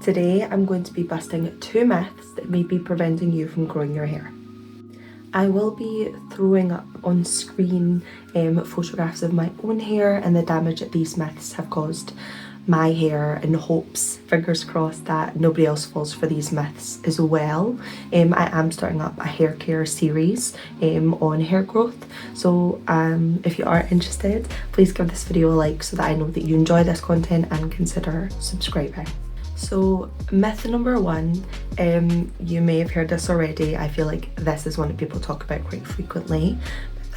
Today I'm going to be busting 2 myths that may be preventing you from growing your hair. I will be throwing up on screen photographs of my own hair and the damage that these myths have caused my hair, in hopes, fingers crossed, that nobody else falls for these myths as well. I am starting up a hair care series on hair growth, so if you are interested, please give this video a like so that I know that you enjoy this content and consider subscribing. So myth number 1, you may have heard this already. I feel like this is one that people talk about quite frequently.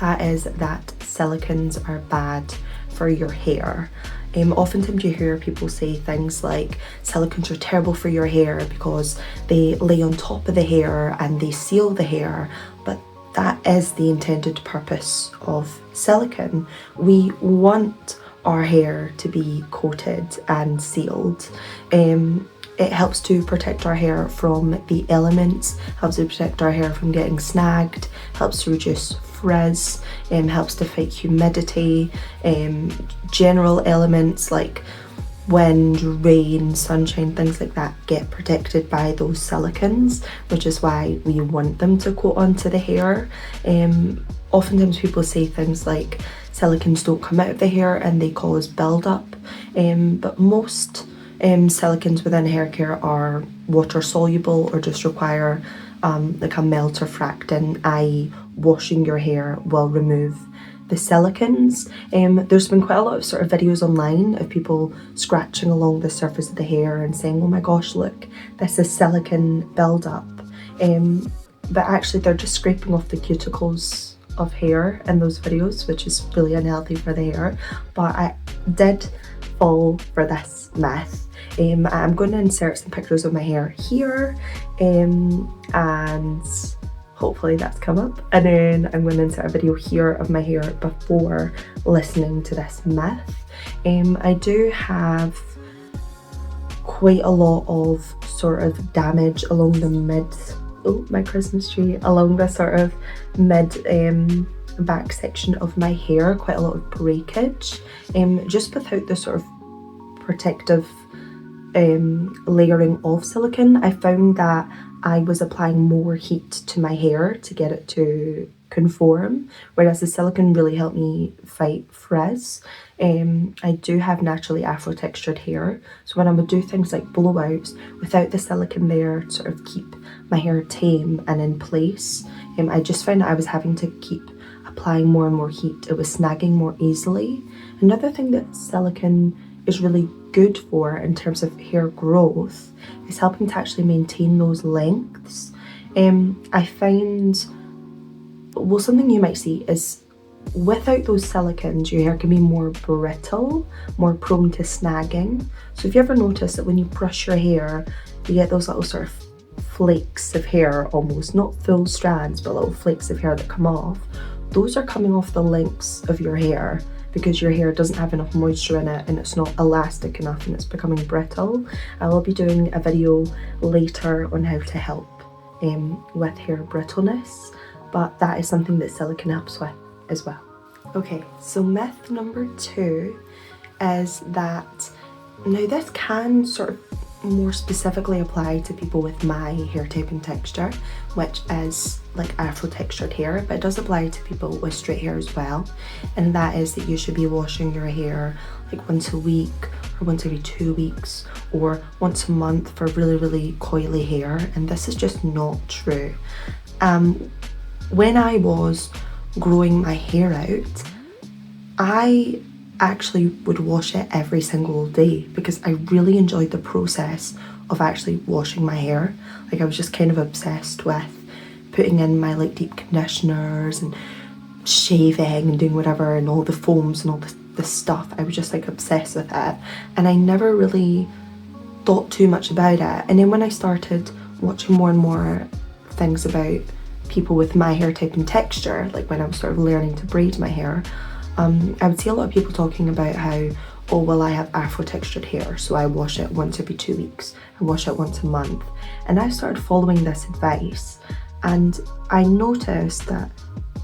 That is that silicones are bad for your hair. Oftentimes you hear people say things like silicones are terrible for your hair because they lay on top of the hair and they seal the hair, but that is the intended purpose of silicone. We want our hair to be coated and sealed. It helps to protect our hair from the elements, helps to protect our hair from getting snagged, helps to reduce frizz, helps to fight humidity, general elements like wind, rain, sunshine, things like that get protected by those silicones, which is why we want them to coat onto the hair. Oftentimes people say things like silicones don't come out of the hair and they cause build-up, but most silicones within hair care are water soluble or just require like a melt or fractant, i.e. washing your hair will remove the silicones. There's been quite a lot of sort of videos online of people scratching along the surface of the hair and saying, oh my gosh, look, this is silicone build-up, but actually they're just scraping off the cuticles of hair in those videos, which is really unhealthy for the hair. But I did fall for this myth. I'm going to insert some pictures of my hair here, and hopefully that's come up, and then I'm going to insert a video here of my hair before listening to this myth. I do have quite a lot of sort of damage along the my Christmas tree, along the sort of mid back section of my hair, quite a lot of breakage, just without the sort of protective layering of silicone. I found that I was applying more heat to my hair to get it to conform, whereas the silicone really helped me fight frizz. I do have naturally afro textured hair, so when I would do things like blowouts without the silicone there to sort of keep my hair tame and in place, I just found that I was having to keep applying more and more heat. It was snagging more easily. Another thing that silicone is really good for in terms of hair growth is helping to actually maintain those lengths. I find, well, something you might see is without those silicones, your hair can be more brittle, more prone to snagging. So if you ever notice that when you brush your hair, you get those little sort of flakes of hair, almost, not full strands, but little flakes of hair that come off, those are coming off the links of your hair because your hair doesn't have enough moisture in it and it's not elastic enough and it's becoming brittle. I will be doing a video later on how to help with hair brittleness, but that is something that silicone helps with as well. Okay, so myth number 2 is that, now this can sort of more specifically apply to people with my hair type and texture, which is like afro textured hair, but it does apply to people with straight hair as well, and that is that you should be washing your hair like once a week or once every 2 weeks or once a month for really coily hair, and this is just not true. When I was growing my hair out, I actually would wash it every single day because I really enjoyed the process of actually washing my hair. Like I was just kind of obsessed with putting in my like deep conditioners and shaving and doing whatever and all the foams and all the stuff. I was just like obsessed with it, and I never really thought too much about it. And then when I started watching more and more things about people with my hair type and texture, like when I was sort of learning to braid my hair, I would see a lot of people talking about how, oh well, I have afro textured hair, so I wash it once every 2 weeks, I wash it once a month. And I started following this advice, and I noticed that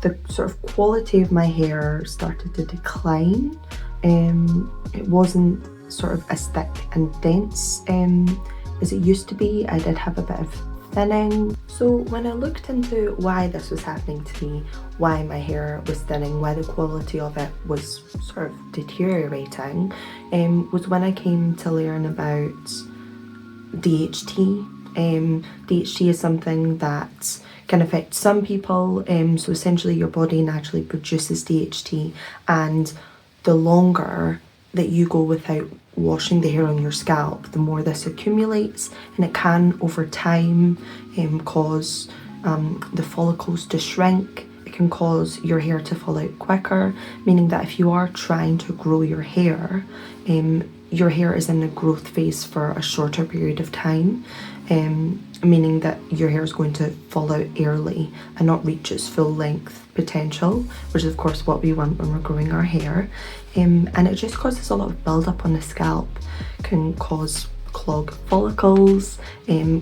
the sort of quality of my hair started to decline. It wasn't sort of as thick and dense as it used to be. I did have a bit of thinning. So when I looked into why this was happening to me, why my hair was thinning, why the quality of it was sort of deteriorating, was when I came to learn about DHT. DHT is something that can affect some people. So essentially your body naturally produces DHT, and the longer that you go without washing the hair on your scalp, the more this accumulates, and it can over time cause the follicles to shrink. It can cause your hair to fall out quicker, meaning that if you are trying to grow your hair is in a growth phase for a shorter period of time, meaning that your hair is going to fall out early and not reach its full length potential, which is of course what we want when we're growing our hair. And it just causes a lot of build-up on the scalp, can cause clogged follicles,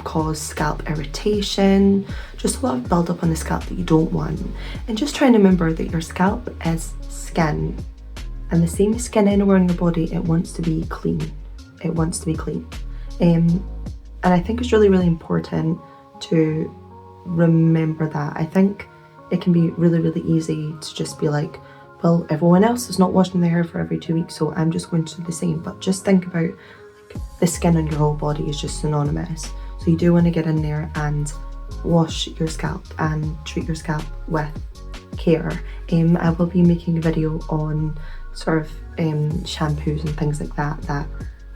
cause scalp irritation, just a lot of build-up on the scalp that you don't want. And just try and remember that your scalp is skin, and the same as skin anywhere in your body, it wants to be clean. It wants to be clean. And I think it's really, really important to remember that. I think it can be really, really easy to just be like, well, everyone else is not washing their hair for every 2 weeks, so I'm just going to do the same. But just think about, like, the skin on your whole body is just synonymous. So you do want to get in there and wash your scalp and treat your scalp with care. I will be making a video on sort of shampoos and things like that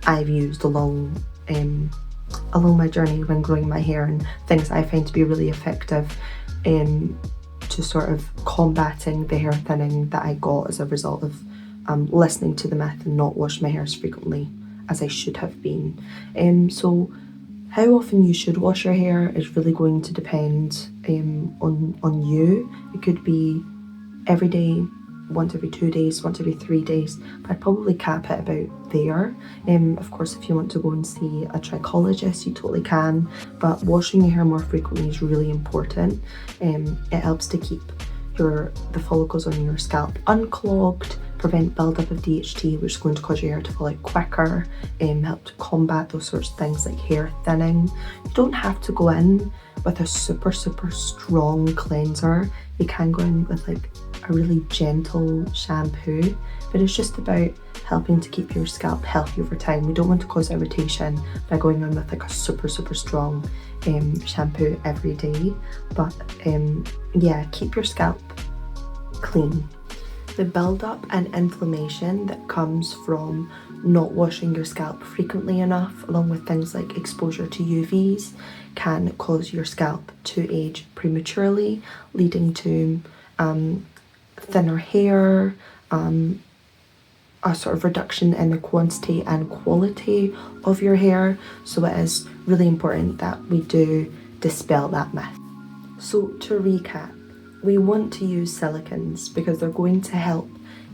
I've used along my journey when growing my hair, and things I find to be really effective to sort of combating the hair thinning that I got as a result of listening to the myth and not washing my hair as frequently as I should have been. So how often you should wash your hair is really going to depend on you. It could be every day, once every 2 days, once every 3 days, but I'd probably cap it about there. Of course, if you want to go and see a trichologist, you totally can, but washing your hair more frequently is really important. It helps to keep the follicles on your scalp unclogged, prevent buildup of DHT, which is going to cause your hair to fall out quicker, help to combat those sorts of things like hair thinning. You don't have to go in with a super strong cleanser. You can go in with like a really gentle shampoo, but it's just about helping to keep your scalp healthy over time. We don't want to cause irritation by going in with like a super strong shampoo every day, but yeah, keep your scalp clean. The build-up and inflammation that comes from not washing your scalp frequently enough, along with things like exposure to UVs, can cause your scalp to age prematurely, leading to thinner hair, a sort of reduction in the quantity and quality of your hair. So it is really important that we do dispel that myth. So to recap, we want to use silicones because they're going to help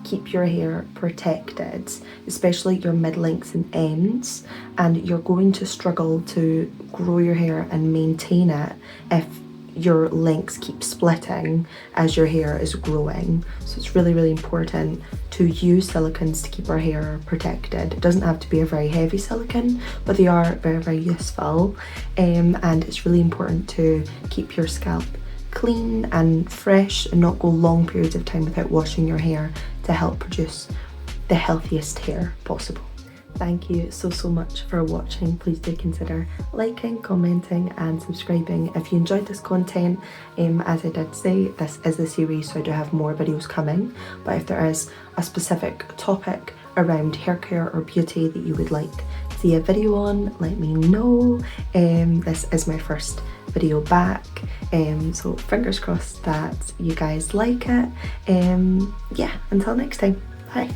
keep your hair protected, especially your mid-lengths and ends, and you're going to struggle to grow your hair and maintain it if your lengths keep splitting as your hair is growing. So it's really important to use silicones to keep our hair protected. It doesn't have to be a very heavy silicone, but they are very useful, and it's really important to keep your scalp clean and fresh and not go long periods of time without washing your hair to help produce the healthiest hair possible. Thank you so much for watching. Please do consider liking, commenting and subscribing if you enjoyed this content. As I did say, this is a series, so I do have more videos coming, but if there is a specific topic around hair care or beauty that you would like to see a video on, let me know. This is my first video back, so fingers crossed that you guys like it. Yeah, until next time, bye.